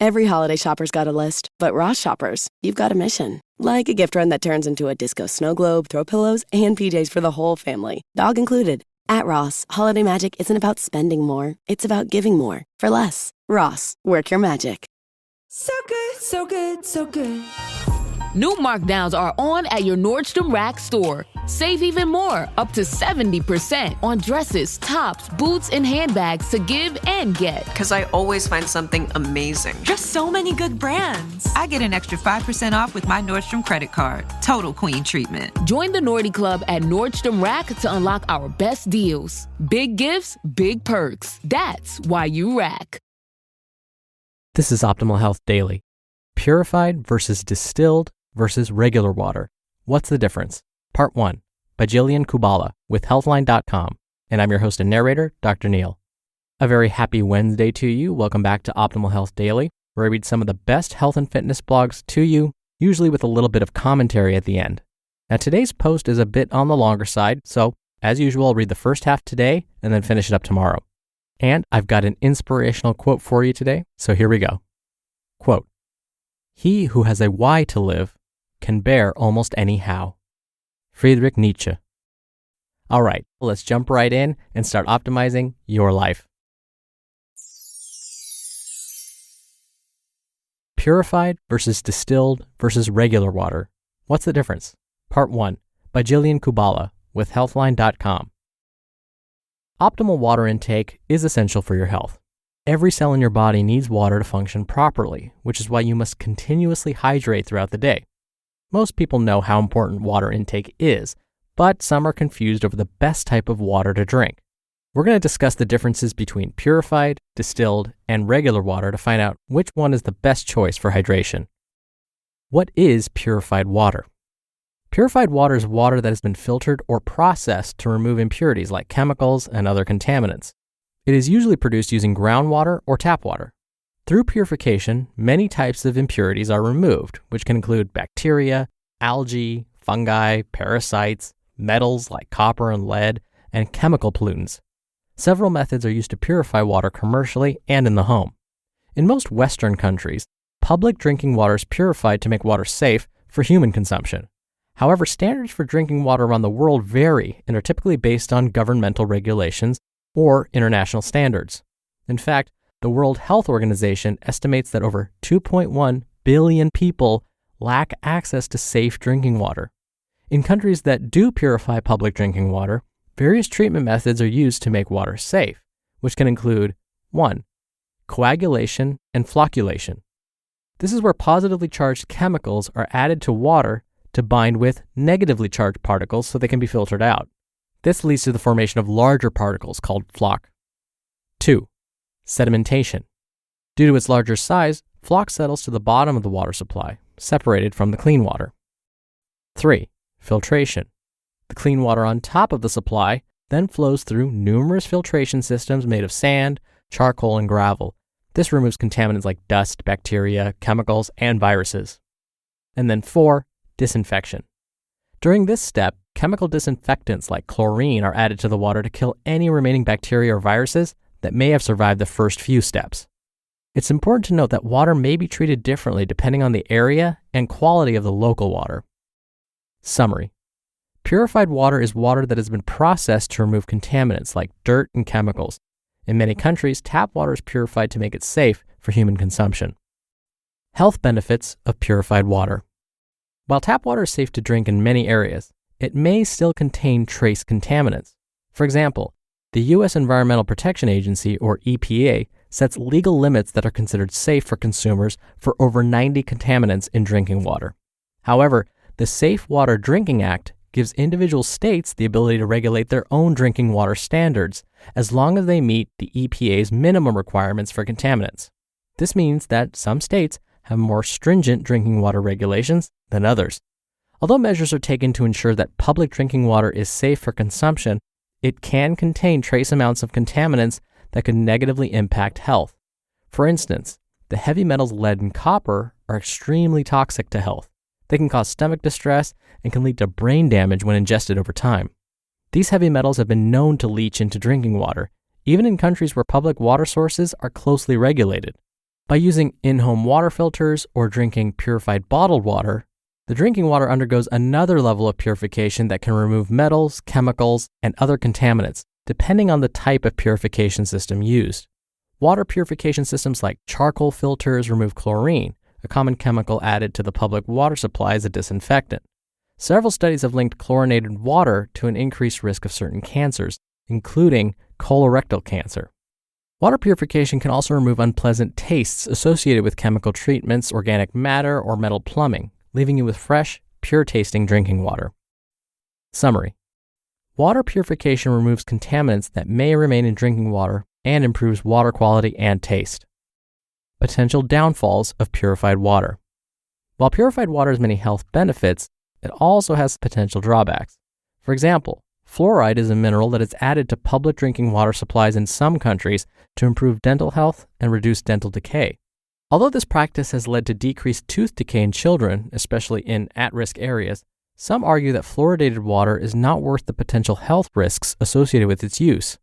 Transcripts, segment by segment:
Every holiday shopper's got a list, but Ross shoppers, you've got a mission. Like a gift run that turns into a disco snow globe, throw pillows, and PJs for the whole family, dog included. At Ross, holiday magic isn't about spending more, it's about giving more for less. Ross, work your magic. So good, so good, so good. New markdowns are on at your Nordstrom Rack store. Save even more, up to 70% on dresses, tops, boots, and handbags to give and get. Because I always find something amazing. Just so many good brands. I get an extra 5% off with my Nordstrom credit card. Total queen treatment. Join the Nordy Club at Nordstrom Rack to unlock our best deals. Big gifts, big perks. That's why you rack. This is Optimal Health Daily. Purified versus distilled versus regular water. What's the difference? Part 1 by Jillian Kubala with Healthline.com. And I'm your host and narrator, Dr. Neil. A very happy Wednesday to you. Welcome back to Optimal Health Daily, where I read some of the best health and fitness blogs to you, usually with a little bit of commentary at the end. Now today's post is a bit on the longer side, so as usual, I'll read the first half today and then finish it up tomorrow. And I've got an inspirational quote for you today, so here we go. Quote, "He who has a why to live can bear almost any how." Friedrich Nietzsche. All right, let's jump right in and start optimizing your life. Purified versus distilled versus regular water. What's the difference? Part 1 by Jillian Kubala with Healthline.com. Optimal water intake is essential for your health. Every cell in your body needs water to function properly, which is why you must continuously hydrate throughout the day. Most people know how important water intake is, but some are confused over the best type of water to drink. We're going to discuss the differences between purified, distilled, and regular water to find out which one is the best choice for hydration. What is purified water? Purified water is water that has been filtered or processed to remove impurities like chemicals and other contaminants. It is usually produced using groundwater or tap water. Through purification, many types of impurities are removed, which can include bacteria, algae, fungi, parasites, metals like copper and lead, and chemical pollutants. Several methods are used to purify water commercially and in the home. In most Western countries, public drinking water is purified to make water safe for human consumption. However, standards for drinking water around the world vary and are typically based on governmental regulations or international standards. In fact, the World Health Organization estimates that over 2.1 billion people lack access to safe drinking water. In countries that do purify public drinking water, various treatment methods are used to make water safe, which can include 1. Coagulation and flocculation. This is where positively charged chemicals are added to water to bind with negatively charged particles so they can be filtered out. This leads to the formation of larger particles called floc. 2. Sedimentation. Due to its larger size, floc settles to the bottom of the water supply, separated from the clean water. 3. Filtration. The clean water on top of the supply then flows through numerous filtration systems made of sand, charcoal, and gravel. This removes contaminants like dust, bacteria, chemicals, and viruses. And then 4. Disinfection. During this step, chemical disinfectants like chlorine are added to the water to kill any remaining bacteria or viruses that may have survived the first few steps. It's important to note that water may be treated differently depending on the area and quality of the local water. Summary. Purified water is water that has been processed to remove contaminants like dirt and chemicals. In many countries, tap water is purified to make it safe for human consumption. Health benefits of purified water. While tap water is safe to drink in many areas, it may still contain trace contaminants. For example, the U.S. Environmental Protection Agency, or EPA, sets legal limits that are considered safe for consumers for over 90 contaminants in drinking water. However, the Safe Water Drinking Act gives individual states the ability to regulate their own drinking water standards as long as they meet the EPA's minimum requirements for contaminants. This means that some states have more stringent drinking water regulations than others. Although measures are taken to ensure that public drinking water is safe for consumption, it can contain trace amounts of contaminants that could negatively impact health. For instance, the heavy metals lead and copper are extremely toxic to health. They can cause stomach distress and can lead to brain damage when ingested over time. These heavy metals have been known to leach into drinking water, even in countries where public water sources are closely regulated. By using in-home water filters or drinking purified bottled water, the drinking water undergoes another level of purification that can remove metals, chemicals, and other contaminants, depending on the type of purification system used. Water purification systems like charcoal filters remove chlorine, a common chemical added to the public water supply as a disinfectant. Several studies have linked chlorinated water to an increased risk of certain cancers, including colorectal cancer. Water purification can also remove unpleasant tastes associated with chemical treatments, organic matter, or metal plumbing, leaving you with fresh, pure-tasting drinking water. Summary: water purification removes contaminants that may remain in drinking water and improves water quality and taste. Potential downfalls of purified water. While purified water has many health benefits, it also has potential drawbacks. For example, fluoride is a mineral that is added to public drinking water supplies in some countries to improve dental health and reduce dental decay. Although this practice has led to decreased tooth decay in children, especially in at-risk areas, some argue that fluoridated water is not worth the potential health risks associated with its use.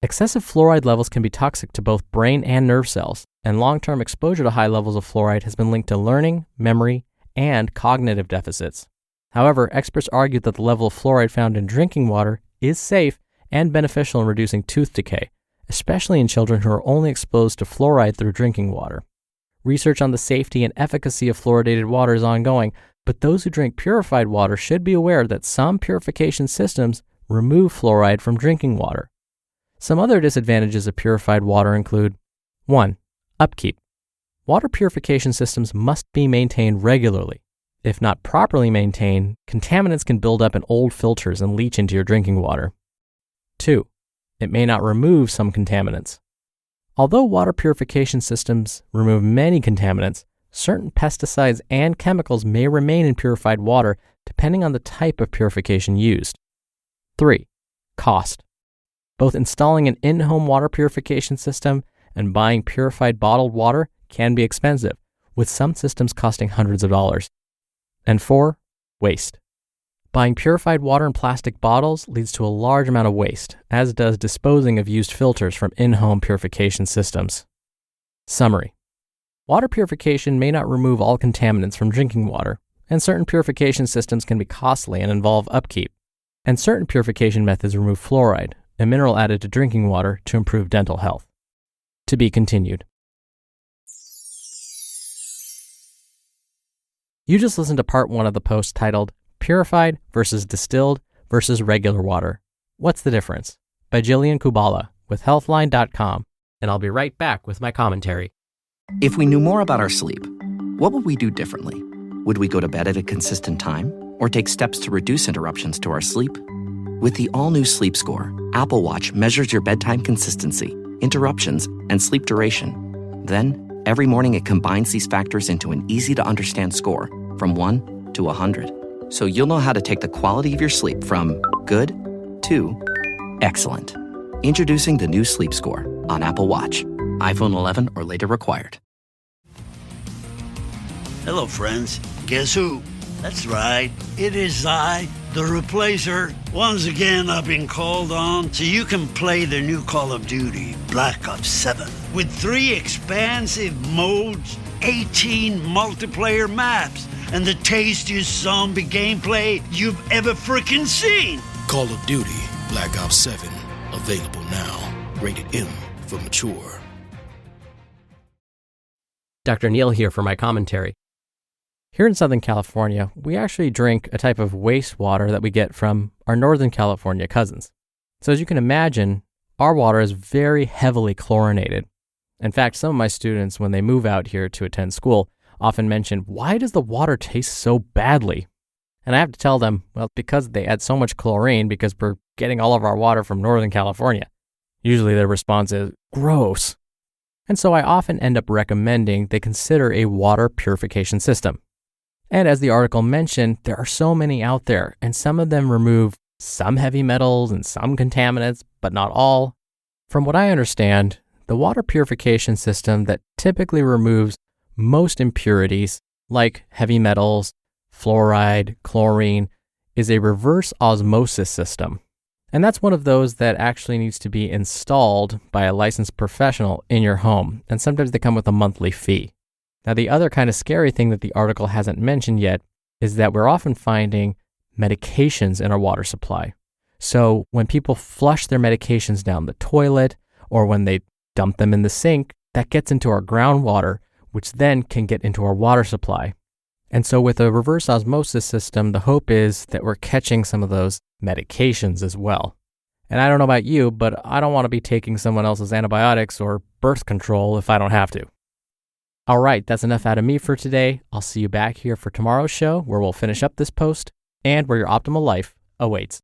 Excessive fluoride levels can be toxic to both brain and nerve cells, and long-term exposure to high levels of fluoride has been linked to learning, memory, and cognitive deficits. However, experts argue that the level of fluoride found in drinking water is safe and beneficial in reducing tooth decay, especially in children who are only exposed to fluoride through drinking water. Research on the safety and efficacy of fluoridated water is ongoing, but those who drink purified water should be aware that some purification systems remove fluoride from drinking water. Some other disadvantages of purified water include: 1. Upkeep. Water purification systems must be maintained regularly. If not properly maintained, contaminants can build up in old filters and leach into your drinking water. 2. It may not remove some contaminants. Although water purification systems remove many contaminants, certain pesticides and chemicals may remain in purified water depending on the type of purification used. 3. Cost. Both installing an in-home water purification system and buying purified bottled water can be expensive, with some systems costing hundreds of dollars. And 4. Waste. Buying purified water in plastic bottles leads to a large amount of waste, as does disposing of used filters from in-home purification systems. Summary: water purification may not remove all contaminants from drinking water, and certain purification systems can be costly and involve upkeep. And certain purification methods remove fluoride, a mineral added to drinking water to improve dental health. To be continued. You just listened to part 1 of the post titled Purified versus Distilled versus Regular Water. What's the difference? By Jillian Kubala with Healthline.com, and I'll be right back with my commentary. If we knew more about our sleep, what would we do differently? Would we go to bed at a consistent time or take steps to reduce interruptions to our sleep? With the all-new Sleep Score, Apple Watch measures your bedtime consistency, interruptions, and sleep duration. Then, every morning it combines these factors into an easy-to-understand score from 1 to 100. So you'll know how to take the quality of your sleep from good to excellent. Introducing the new Sleep Score on Apple Watch. iPhone 11 or later required. Hello, friends. Guess who? That's right. It is I, the Replacer. Once again, I've been called on so you can play the new Call of Duty, Black Ops 7, with 3 expansive modes, 18 multiplayer maps, and the tastiest zombie gameplay you've ever freaking seen. Call of Duty, Black Ops 7, available now. Rated M for mature. Dr. Neil here for my commentary. Here in Southern California, we actually drink a type of wastewater that we get from our Northern California cousins. So as you can imagine, our water is very heavily chlorinated. In fact, some of my students, when they move out here to attend school, often mention, why does the water taste so badly? And I have to tell them, well, because they add so much chlorine because we're getting all of our water from Northern California. Usually their response is, gross. And so I often end up recommending they consider a water purification system. And as the article mentioned, there are so many out there, and some of them remove some heavy metals and some contaminants, but not all. From what I understand, the water purification system that typically removes most impurities, like heavy metals, fluoride, chlorine, is a reverse osmosis system. And that's one of those that actually needs to be installed by a licensed professional in your home, and sometimes they come with a monthly fee. Now, the other kind of scary thing that the article hasn't mentioned yet is that we're often finding medications in our water supply. So when people flush their medications down the toilet, or when they dump them in the sink, that gets into our groundwater, which then can get into our water supply. And so with a reverse osmosis system, the hope is that we're catching some of those medications as well. And I don't know about you, but I don't want to be taking someone else's antibiotics or birth control if I don't have to. All right, that's enough out of me for today. I'll see you back here for tomorrow's show, where we'll finish up this post and where your optimal life awaits.